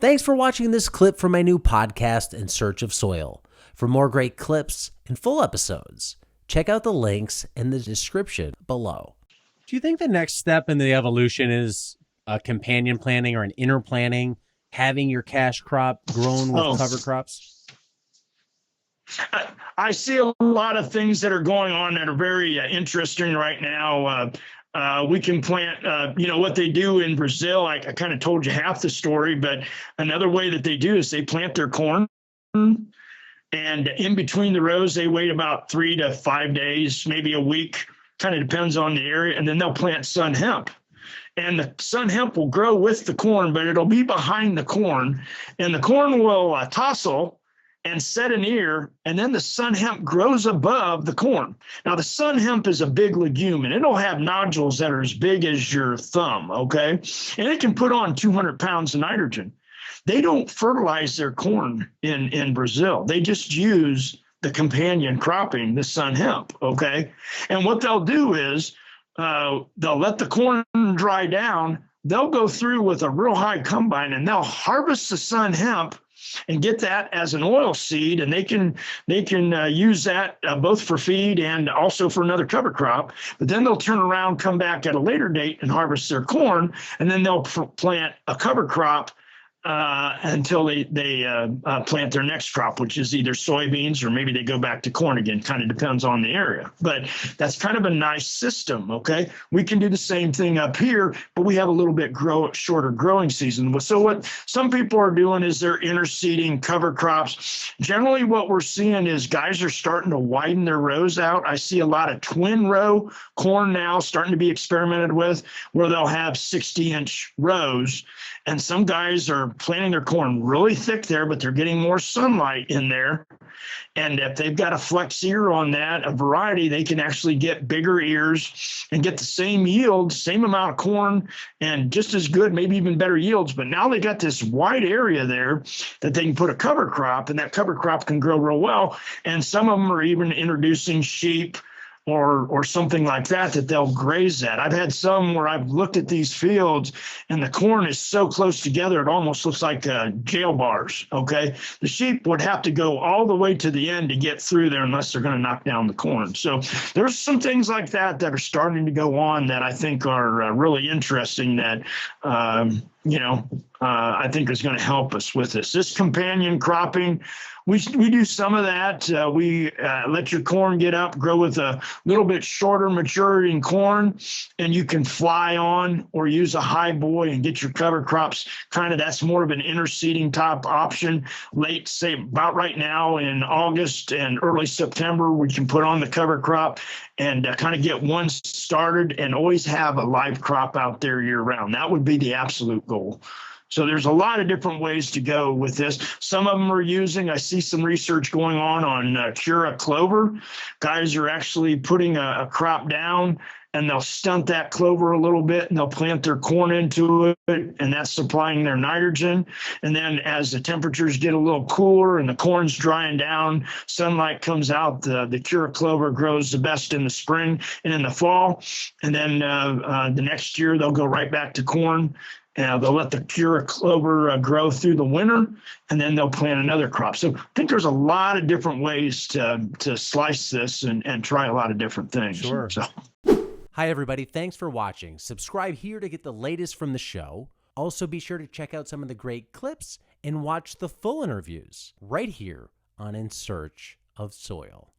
Thanks for watching this clip from my new podcast, In Search of Soil. For more great clips and full episodes, check out the links in the description below. Do you think the next step in the evolution is companion planting or an interplanting, having your cash crop grown with cover crops? I see a lot of things that are going on that are very interesting right now. We can plant, what they do in Brazil. I kind of told you half the story, but another way that they do is they plant their corn, and in between the rows, they wait about 3 to 5 days, maybe a week, kind of depends on the area, and then they'll plant sun hemp. And the sun hemp will grow with the corn, but it'll be behind the corn, and the corn will tassel and set an ear, and then the sun hemp grows above the corn. Now, the sun hemp is a big legume, and it'll have nodules that are as big as your thumb, okay? And it can put on 200 pounds of nitrogen. They don't fertilize their corn in Brazil. They just use the companion cropping, the sun hemp, okay? And what they'll do is they'll let the corn dry down. They'll go through with a real high combine, and they'll harvest the sun hemp and get that as an oil seed, and they can use that both for feed and also for another cover crop. But then they'll turn around, come back at a later date and harvest their corn, and then they'll plant a cover crop until they plant their next crop, which is either soybeans or maybe they go back to corn again. Kind of depends on the area, but that's kind of a nice system. Okay, we can do the same thing up here, but we have a little bit shorter growing season. So what some people are doing is they're interseeding cover crops. Generally, what we're seeing is guys are starting to widen their rows out. I see a lot of twin row corn now starting to be experimented with, where they'll have 60-inch rows, and some guys are planting their corn really thick there, but they're getting more sunlight in there. And if they've got a flex ear on that, a variety, they can actually get bigger ears and get the same yield, same amount of corn, and just as good, maybe even better yields. But now they got this wide area there that they can put a cover crop, and that cover crop can grow real well. And some of them are even introducing sheep or something like that they'll graze at. I've had some where I've looked at these fields and the corn is so close together, it almost looks like jail bars, okay? The sheep would have to go all the way to the end to get through there unless they're going to knock down the corn. So there's some things like that are starting to go on that I think are really interesting that, I think is going to help us with this. This companion cropping, we do some of that. We let your corn get up, grow with a little bit shorter maturity in corn, and you can fly on or use a high boy and get your cover crops. That's more of an interseeding type option. Late, say about right now in August and early September, we can put on the cover crop and kind of get one started and always have a live crop out there year round. That would be the absolute goal. So there's a lot of different ways to go with this. Some of them are I see some research going on Cura clover. Guys are actually putting a crop down, and they'll stunt that clover a little bit, and they'll plant their corn into it, and that's supplying their nitrogen. And then as the temperatures get a little cooler and the corn's drying down, sunlight comes out, the Cura clover grows the best in the spring and in the fall. And then the next year, they'll go right back to corn. They'll let the Cura clover grow through the winter, and then they'll plant another crop. So I think there's a lot of different ways to slice this and try a lot of different things. Sure. So. Hi, everybody. Thanks for watching. Subscribe here to get the latest from the show. Also, be sure to check out some of the great clips and watch the full interviews right here on In Search of Soil.